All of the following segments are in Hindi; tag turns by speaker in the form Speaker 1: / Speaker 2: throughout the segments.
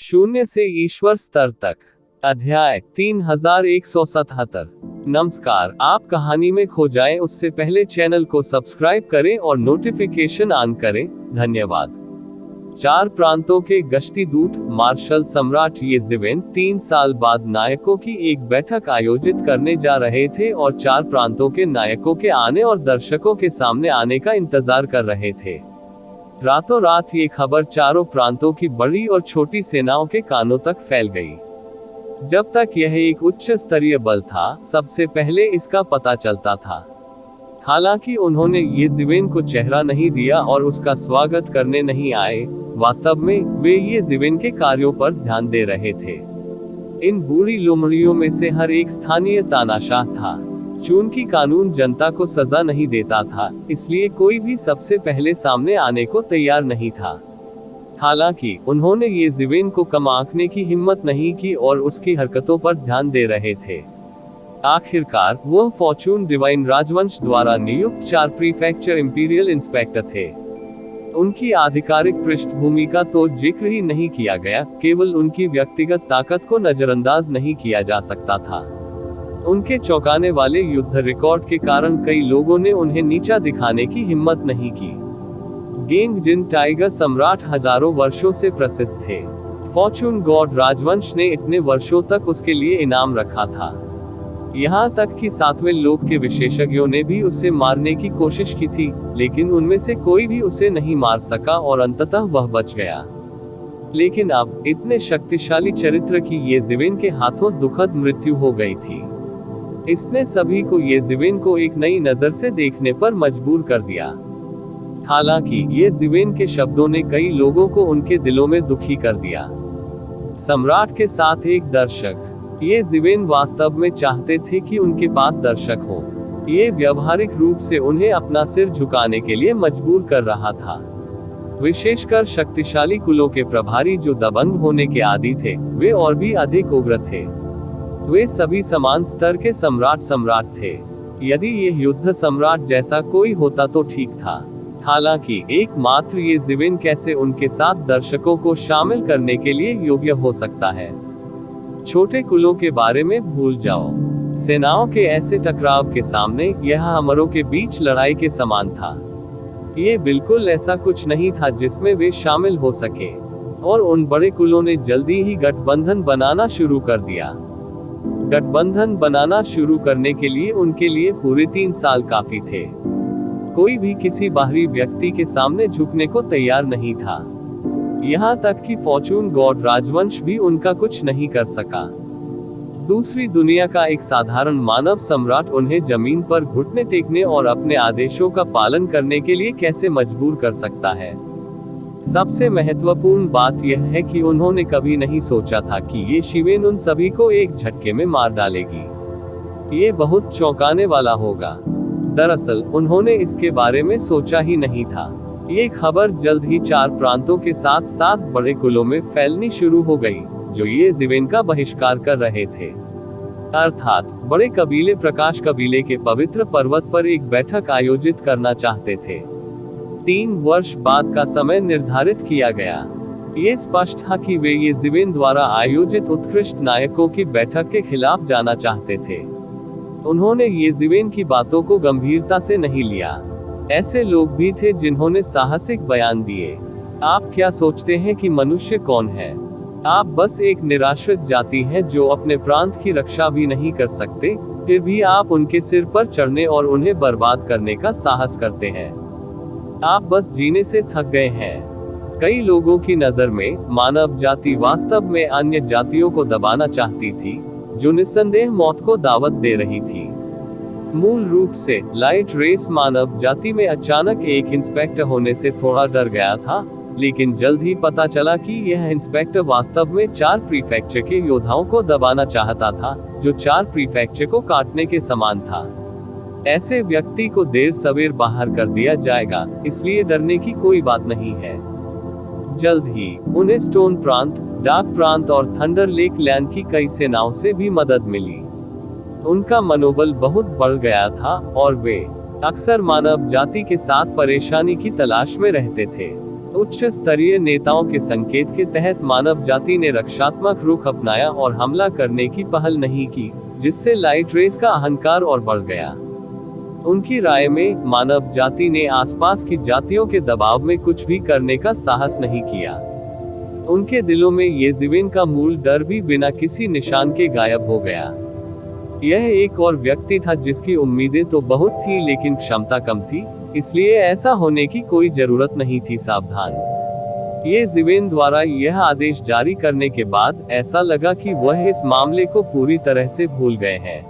Speaker 1: शून्य से ईश्वर स्तर तक। अध्याय 3177। नमस्कार, आप कहानी में खो जाएं उससे पहले चैनल को सब्सक्राइब करें और नोटिफिकेशन ऑन करें। धन्यवाद। 4 प्रांतों के गश्ती दूत मार्शल सम्राट येज़िविन 3 साल बाद नायकों की एक बैठक आयोजित करने जा रहे थे और 4 प्रांतों के नायकों के आने और दर्शकों के सामने आने का इंतजार कर रहे थे। रातों रात ये खबर चारों प्रांतों की बड़ी और छोटी सेनाओं के कानों तक फैल गई। जब तक यह एक उच्च स्तरीय बल था, सबसे पहले इसका पता चलता था। हालांकि उन्होंने येज़िविन को चेहरा नहीं दिया और उसका स्वागत करने नहीं आए, वास्तव में वे येज़िविन के कार्यों पर ध्यान दे रहे थे। इन बूढ़ी लोमड़ियों में से हर एक स्थानीय तानाशाह था। चूंकि कानून जनता को सजा नहीं देता था, इसलिए कोई भी सबसे पहले सामने आने को तैयार नहीं था। हालांकि उन्होंने येज़िविन को कम आंकने की हिम्मत नहीं की और उसकी हरकतों पर ध्यान दे रहे थे। आखिरकार वह फॉर्चून डिवाइन राजवंश द्वारा नियुक्त 4 प्रीफेक्चर इंपीरियल इंस्पेक्टर थे। उनकी आधिकारिक पृष्ठभूमि का तो जिक्र ही नहीं किया गया, केवल उनकी व्यक्तिगत ताकत को नजरअंदाज नहीं किया जा सकता था। उनके चौंकाने वाले युद्ध रिकॉर्ड के कारण कई लोगों ने उन्हें नीचा दिखाने की हिम्मत नहीं की। गेंग जिन टाइगर सम्राट हजारों वर्षों से प्रसिद्ध थे। फॉर्चून गॉड राजवंश ने इतने वर्षों तक उसके लिए इनाम रखा था। यहाँ तक कि 7वें लोक के विशेषज्ञों ने भी उसे मारने की कोशिश की थी, लेकिन उनमें से कोई भी उसे नहीं मार सका और अंततः वह बच गया। लेकिन अब इतने शक्तिशाली चरित्र की येज़िविन के हाथों दुखद मृत्यु हो गई थी। इसने सभी को येज़िविन को एक नई नजर से देखने पर मजबूर कर दिया। हालांकि येज़िविन के शब्दों ने कई लोगों को उनके दिलों में दुखी कर दिया। सम्राट के साथ एक दर्शक। येज़िविन वास्तव में चाहते थे कि उनके पास दर्शक हो। ये व्यावहारिक रूप से उन्हें अपना सिर झुकाने के लिए मजबूर कर रहा था। विशेषकर शक्तिशाली कुलों के प्रभारी जो दबंग होने के आदी थे, वे और भी अधिक उग्र थे। वे सभी समान स्तर के सम्राट थे। यदि ये युद्ध सम्राट जैसा कोई होता तो ठीक था। हालांकि एकमात्र येज़िविन कैसे उनके साथ दर्शकों को शामिल करने के लिए योग्य हो सकता है। छोटे कुलों के बारे में भूल जाओ। सेनाओं के ऐसे टकराव के सामने यह हमरों के बीच लड़ाई के समान था। ये बिल्कुल ऐसा कुछ नहीं था जिसमें वे शामिल हो सके, और उन बड़े कुलों ने जल्दी ही गठबंधन बनाना शुरू कर दिया। गठबंधन बनाना शुरू करने के लिए उनके लिए पूरे 3 साल काफी थे। कोई भी किसी बाहरी व्यक्ति के सामने झुकने को तैयार नहीं था। यहाँ तक कि फॉर्चून गॉड राजवंश भी उनका कुछ नहीं कर सका। दूसरी दुनिया का एक साधारण मानव सम्राट उन्हें जमीन पर घुटने टेकने और अपने आदेशों का पालन करने के लिए कैसे मजबूर कर सकता है। सबसे महत्वपूर्ण बात यह है कि उन्होंने कभी नहीं सोचा था कि येज़िविन उन सभी को एक झटके में मार डालेगी। ये बहुत चौंकाने वाला होगा। दरअसल उन्होंने इसके बारे में सोचा ही नहीं था। ये खबर जल्द ही 4 प्रांतों के साथ साथ बड़े कुलों में फैलनी शुरू हो गई, जो येज़िविन का बहिष्कार कर रहे थे। अर्थात बड़े कबीले प्रकाश कबीले के पवित्र पर्वत पर एक बैठक आयोजित करना चाहते थे। 3 वर्ष बाद का समय निर्धारित किया गया। ये स्पष्ट था कि वे येज़िविन द्वारा आयोजित उत्कृष्ट नायकों की बैठक के खिलाफ जाना चाहते थे। उन्होंने येज़िविन की बातों को गंभीरता से नहीं लिया। ऐसे लोग भी थे जिन्होंने साहसिक बयान दिए। आप क्या सोचते हैं कि मनुष्य कौन है? आप बस एक निराश्रित जाति हैं जो अपने प्रांत की रक्षा भी नहीं कर सकते, फिर भी आप उनके सिर पर चढ़ने और उन्हें बर्बाद करने का साहस करते हैं। आप बस जीने से थक गए हैं। कई लोगों की नजर में मानव जाति वास्तव में अन्य जातियों को दबाना चाहती थी, जो निस्संदेह मौत को दावत दे रही थी। मूल रूप से लाइट रेस मानव जाति में अचानक एक इंस्पेक्टर होने से थोड़ा डर गया था, लेकिन जल्द ही पता चला कि यह इंस्पेक्टर वास्तव में 4 प्रीफेक्चर के योद्धाओं को दबाना चाहता था, जो 4 प्रीफेक्चर को काटने के समान था। ऐसे व्यक्ति को देर सवेर बाहर कर दिया जाएगा, इसलिए डरने की कोई बात नहीं है। जल्द ही उन्हें स्टोन प्रांत, डार्क प्रांत और थंडर लेक लैंड की कई सेनाओं से भी मदद मिली। उनका मनोबल बहुत बढ़ गया था और वे अक्सर मानव जाति के साथ परेशानी की तलाश में रहते थे। उच्च स्तरीय नेताओं के संकेत के तहत मानव जाति ने रक्षात्मक रुख अपनाया और हमला करने की पहल नहीं की, जिससे लाइट रेस का अहंकार और बढ़ गया। उनकी राय में मानव जाति ने आसपास की जातियों के दबाव में कुछ भी करने का साहस नहीं किया। उनके दिलों में येज़िवेन का मूल डर भी बिना किसी निशान के गायब हो गया। यह एक और व्यक्ति था जिसकी उम्मीदें तो बहुत थी लेकिन क्षमता कम थी, इसलिए ऐसा होने की कोई जरूरत नहीं थी। सावधान। येज़िवेन द्वारा यह आदेश जारी करने के बाद ऐसा लगा कि वह इस मामले को पूरी तरह से भूल गए हैं।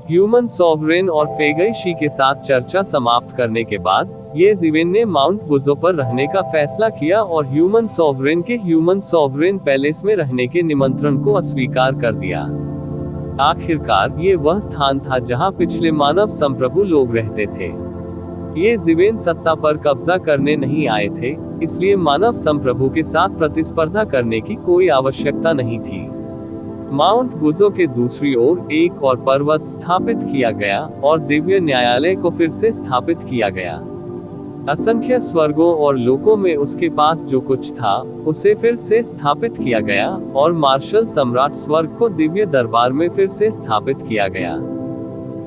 Speaker 1: ह्यूमन सॉवरेन और फेगई शी के साथ चर्चा समाप्त करने के बाद येज़िवेन ने माउंट बुजो पर रहने का फैसला किया और ह्यूमन सॉवरेन के ह्यूमन सॉवरेन पैलेस में रहने के निमंत्रण को अस्वीकार कर दिया। आखिरकार ये वह स्थान था जहां पिछले मानव संप्रभु लोग रहते थे। येज़िवेन सत्ता पर कब्जा करने नहीं आए थे, इसलिए मानव संप्रभु के साथ प्रतिस्पर्धा करने की कोई आवश्यकता नहीं थी। माउंट बुजो के दूसरी ओर एक और पर्वत स्थापित किया गया और दिव्य न्यायालय को फिर से स्थापित किया गया। असंख्य स्वर्गों और लोकों में उसके पास जो कुछ था उसे फिर से स्थापित किया गया और मार्शल सम्राट स्वर्ग को दिव्य दरबार में फिर से स्थापित किया गया।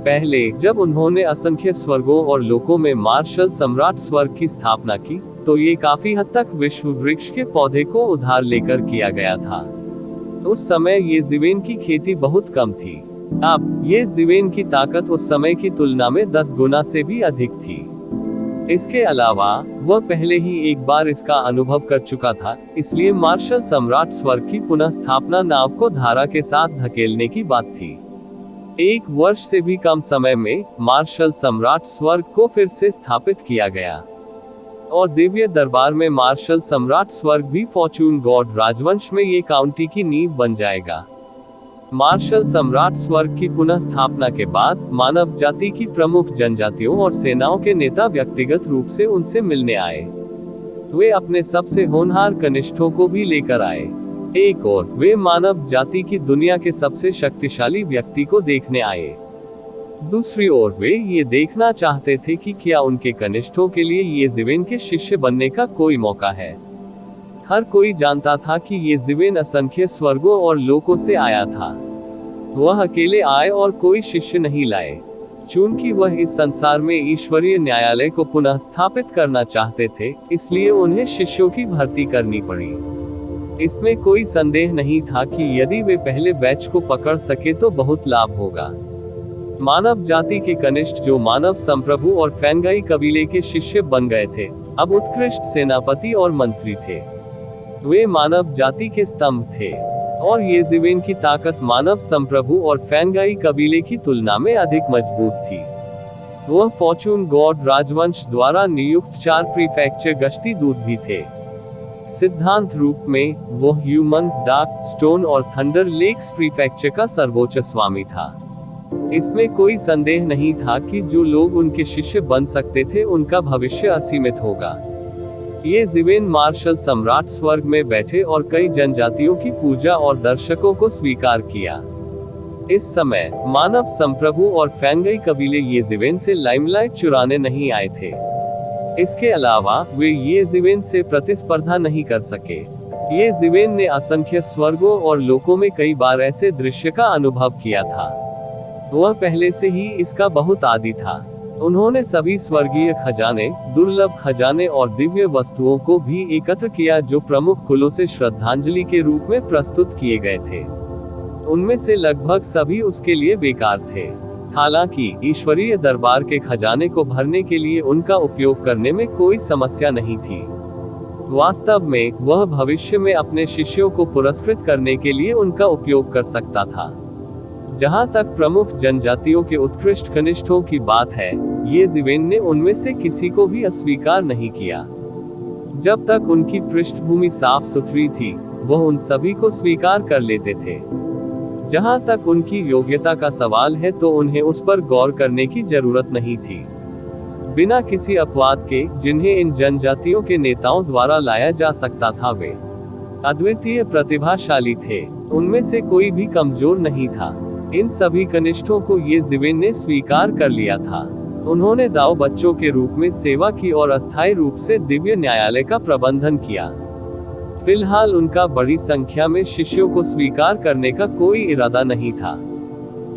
Speaker 1: पहले जब उन्होंने असंख्य स्वर्गों और लोकों में मार्शल सम्राट स्वर्ग की स्थापना की तो ये काफी हद तक विश्व वृक्ष के पौधे को उधार लेकर किया गया था। उस समय येज़िवेन की खेती बहुत कम थी। अब येज़िवेन की ताकत उस समय की तुलना में 10 गुना से भी अधिक थी। इसके अलावा वह पहले ही एक बार इसका अनुभव कर चुका था, इसलिए मार्शल सम्राट स्वर्ग की पुनः स्थापना नाव को धारा के साथ धकेलने की बात थी। 1 वर्ष से भी कम समय में मार्शल सम्राट स्वर्ग को फिर से स्थापित किया गया और दिव्य दरबार में मार्शल सम्राट स्वर्ग भी फॉर्चून गॉड राजवंश में ये काउंटी की नींव बन जाएगा। मार्शल सम्राट स्वर्ग की पुनः स्थापना के बाद मानव जाति की प्रमुख जनजातियों और सेनाओं के नेता व्यक्तिगत रूप से उनसे मिलने आए। वे अपने सबसे होनहार कनिष्ठों को भी लेकर आए। एक और वे मानव जाति की दुनिया के सबसे शक्तिशाली व्यक्ति को देखने आए। दूसरी ओर वे ये देखना चाहते थे कि क्या उनके कनिष्ठों के लिए येज़िवेन के शिष्य बनने का कोई मौका है। हर कोई जानता था कि येज़िवेन असंख्य स्वर्गों और लोकों से आया था। वह अकेले आए और कोई शिष्य नहीं लाए। चूंकि वह इस संसार में ईश्वरीय न्यायालय को पुनः स्थापित करना चाहते थे, इसलिए उन्हें शिष्यों की भर्ती करनी पड़ी। इसमें कोई संदेह नहीं था कि यदि वे पहले बैच को पकड़ सके तो बहुत लाभ होगा। मानव जाति के कनिष्ठ जो मानव संप्रभु और फैंगाई कबीले के शिष्य बन गए थे, अब उत्कृष्ट सेनापति और मंत्री थे। वे मानव जाति के स्तंभ थे और येज़िवेन की ताकत मानव संप्रभु और फैंगाई कबीले की तुलना में अधिक मजबूत थी। वह फॉर्चून गॉड राजवंश द्वारा नियुक्त 4 प्रीफेक्चर गश्ती दूत भी थे। सिद्धांत रूप में वह ह्यूमन, डार्क स्टोन और थंडर लेक्स प्रीफेक्चर का सर्वोच्च स्वामी था। इसमें कोई संदेह नहीं था कि जो लोग उनके शिष्य बन सकते थे उनका भविष्य असीमित होगा। येज़िवेन मार्शल सम्राट स्वर्ग में बैठे और कई जनजातियों की पूजा और दर्शकों को स्वीकार किया। इस समय मानव संप्रभु और फैंगाई कबीले येज़िवेन से लाइमलाइट चुराने नहीं आए थे। इसके अलावा वे येज़िवेन से प्रतिस्पर्धा नहीं कर सके। येज़िवेन ने असंख्य स्वर्गों और लोकों में कई बार ऐसे दृश्य का अनुभव किया था। वह पहले से ही इसका बहुत आदी था। उन्होंने सभी स्वर्गीय खजाने, दुर्लभ खजाने और दिव्य वस्तुओं को भी एकत्र किया जो प्रमुख कुलों से श्रद्धांजलि के रूप में प्रस्तुत किए गए थे। उनमें से लगभग सभी उसके लिए बेकार थे। हालांकि ईश्वरीय दरबार के खजाने को भरने के लिए उनका उपयोग करने में कोई समस्या नहीं थी। वास्तव में वह भविष्य में अपने शिष्यों को पुरस्कृत करने के लिए उनका उपयोग कर सकता था। जहां तक प्रमुख जनजातियों के उत्कृष्ट कनिष्ठों की बात है, येज़िवेन ने उनमें से किसी को भी अस्वीकार नहीं किया। जब तक उनकी पृष्ठभूमि साफ सुथरी थी, वह उन सभी को स्वीकार कर लेते थे। जहां तक उनकी योग्यता का सवाल है तो उन्हें उस पर गौर करने की जरूरत नहीं थी। बिना किसी अपवाद के जिन्हें इन जनजातियों के नेताओं द्वारा लाया जा सकता था, वे अद्वितीय प्रतिभाशाली थे। उनमें से कोई भी कमजोर नहीं था। इन सभी कनिष्ठों को येज़िवेन ने स्वीकार कर लिया था। उन्होंने दाव बच्चों के रूप में सेवा की और अस्थायी रूप से दिव्य न्यायालय का प्रबंधन किया। फिलहाल उनका बड़ी संख्या में शिष्यों को स्वीकार करने का कोई इरादा नहीं था।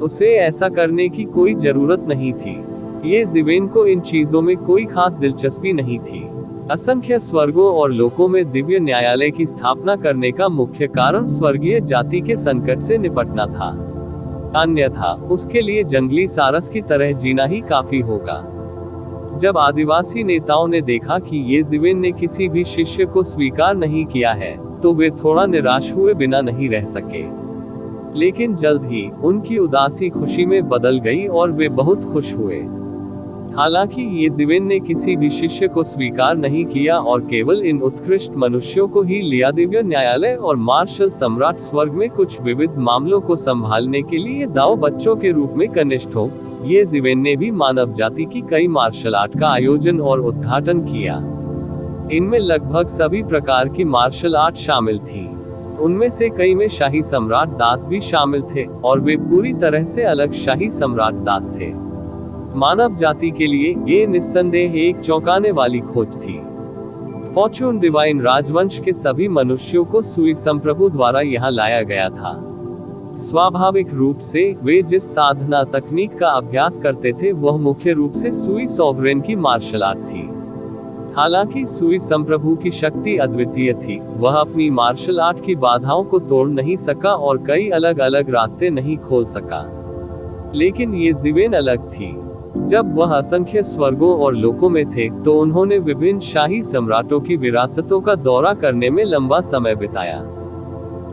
Speaker 1: उसे ऐसा करने की कोई जरूरत नहीं थी। ये जीवेन को इन चीजों में कोई खास दिलचस्पी नहीं थी। असंख्य स्वर्गों और लोकों में दिव्य न्यायालय की स्थापना करने का मुख्य कारण स्वर्गीय जाति के संकट से निपटना था। अन्यथा उसके लिए जंगली सारस की तरह जीना ही काफी होगा। जब आदिवासी नेताओं ने देखा कि ये जीवेन ने किसी भी शिष्य को स्वीकार नहीं किया है, तो वे थोड़ा निराश हुए बिना नहीं रह सके। लेकिन जल्द ही उनकी उदासी खुशी में बदल गई और वे बहुत खुश हुए। हालांकि ये जीवेन ने किसी भी शिष्य को स्वीकार नहीं किया और केवल इन उत्कृष्ट मनुष्यों को ही लिया दिव्य न्यायालय और मार्शल सम्राट स्वर्ग में कुछ विविध मामलों को संभालने के लिए दाव बच्चों के रूप में कनिष्ठ हो। ये जीवेन ने भी मानव जाति की कई मार्शल आर्ट का आयोजन और उद्घाटन किया। इनमें लगभग सभी प्रकार की मार्शल आर्ट शामिल थी। उनमें से कई में शाही सम्राट दास भी शामिल थे और वे पूरी तरह से अलग शाही सम्राट दास थे। मानव जाति के लिए ये निस्संदेह एक चौंकाने वाली खोज थी। फॉर्चून डिवाइन राजवंश के सभी मनुष्यों को सुई संप्रभु द्वारा यहाँ लाया गया था। स्वाभाविक रूप से वे जिस साधना तकनीक का अभ्यास करते थे वह मुख्य रूप से सुई सॉवरेन की मार्शल आर्ट थी। हालांकि सुई संप्रभु की शक्ति अद्वितीय थी, वह अपनी मार्शल आर्ट की बाधाओं को तोड़ नहीं सका और कई अलग अलग रास्ते नहीं खोल सका। लेकिन ये जीवेन अलग थी। जब वह असंख्य स्वर्गों और लोकों में थे तो उन्होंने विभिन्न शाही सम्राटों की विरासतों का दौरा करने में लंबा समय बिताया।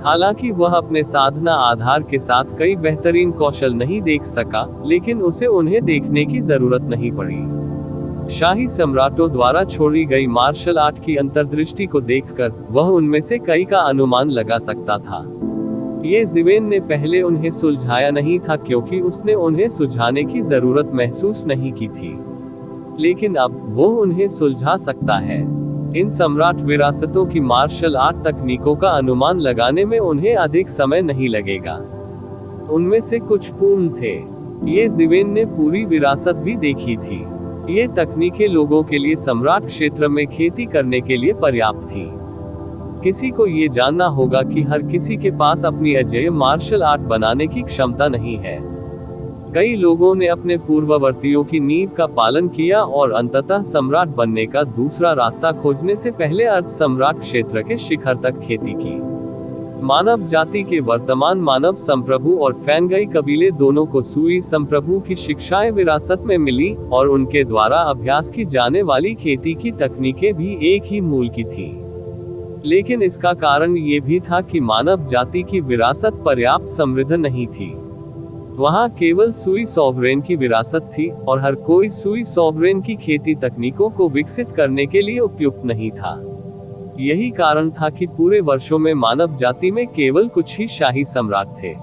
Speaker 1: हालांकि वह अपने साधना आधार के साथ कई बेहतरीन कौशल नहीं देख सका, लेकिन उसे उन्हें देखने की जरूरत नहीं पड़ी। शाही सम्राटों द्वारा छोड़ी गई मार्शल आर्ट की अंतर्दृष्टि को देखकर वह उनमें से कई का अनुमान लगा सकता था। ये जीवेन ने पहले उन्हें सुलझाया नहीं था क्योंकि उसने उन्हें सुलझाने की जरूरत महसूस नहीं की थी, लेकिन अब वो उन्हें सुलझा सकता है। इन सम्राट विरासतों की मार्शल आर्ट तकनीकों का अनुमान लगाने में उन्हें अधिक समय नहीं लगेगा। उनमें से कुछ पूर्ण थे। ये जीवेन ने पूरी विरासत भी देखी थी। ये तकनीकें लोगों के लिए सम्राट क्षेत्र में खेती करने के लिए पर्याप्त थी। किसी को ये जानना होगा कि हर किसी के पास अपनी अजेय मार्शल आर्ट बनाने की क्षमता नहीं है। कई लोगों ने अपने पूर्ववर्तियों की नींव का पालन किया और अंततः सम्राट बनने का दूसरा रास्ता खोजने से पहले अर्ध सम्राट क्षेत्र के शिखर तक खेती की। मानव जाति के वर्तमान मानव संप्रभु और फैनगई कबीले दोनों को सुई संप्रभु की शिक्षाएं विरासत में मिली और उनके द्वारा अभ्यास की जाने वाली खेती की तकनीकें भी एक ही मूल की थी। लेकिन इसका कारण ये भी था कि मानव जाति की विरासत पर्याप्त समृद्ध नहीं थी। वहाँ केवल सुई सॉवरेन की विरासत थी और हर कोई सुई सॉवरेन की खेती तकनीकों को विकसित करने के लिए उपयुक्त नहीं था। यही कारण था कि पूरे वर्षों में मानव जाति में केवल कुछ ही शाही सम्राट थे।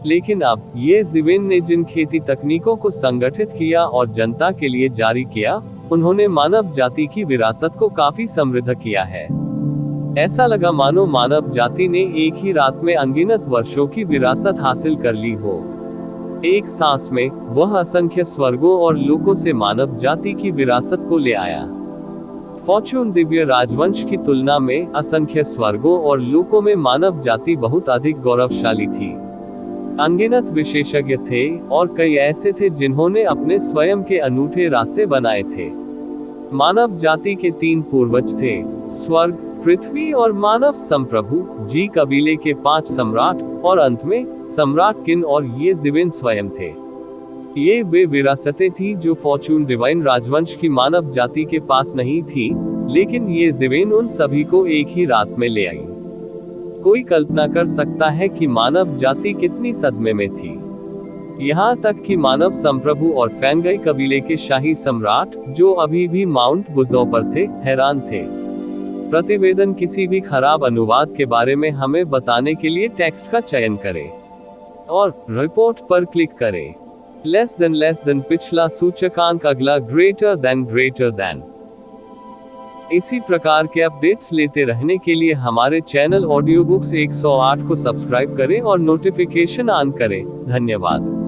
Speaker 1: लेकिन अब ये जीवेन ने जिन खेती तकनीकों को संगठित किया और जनता के लिए जारी किया, उन्होंने मानव जाति की विरासत को काफी समृद्ध किया है। ऐसा लगा मानो मानव जाति ने एक ही रात में अनगिनत वर्षों की विरासत हासिल कर ली हो। एक सांस में वह असंख्य स्वर्गों और लोकों से मानव जाति की विरासत को ले आया। फॉर्चून दिव्य राजवंश की तुलना में असंख्य स्वर्गों और लोकों में मानव जाति बहुत अधिक गौरवशाली थी। अनगिनत विशेषज्ञ थे और कई ऐसे थे जिन्होंने अपने स्वयं के अनूठे रास्ते बनाए थे। मानव जाति के 3 पूर्वज थे, स्वर्ग, पृथ्वी और मानव संप्रभु, जी कबीले के 5 सम्राट और अंत में सम्राट किन और ये जीवेन स्वयं थे। ये वे विरासतें थी जो फॉर्चून डिवाइन राजवंश की मानव जाति के पास नहीं थी, लेकिन ये जीवेन उन सभी को एक ही रात में ले आई। कोई कल्पना कर सकता है कि मानव जाति कितनी सदमे में थी। यहाँ तक कि मानव संप्रभु और फैनगई कबीले के शाही सम्राट, जो अभी भी माउंट बुजो पर थे, हैरान थे। प्रतिवेदन किसी भी खराब अनुवाद के बारे में हमें बताने के लिए टेक्स्ट का चयन करें और रिपोर्ट पर क्लिक करें। लेस देन पिछला सूचकांक, अगला ग्रेटर देन। इसी प्रकार के अपडेट्स लेते रहने के लिए हमारे चैनल ऑडियो बुक्स 108 को सब्सक्राइब करें और नोटिफिकेशन ऑन करें। धन्यवाद।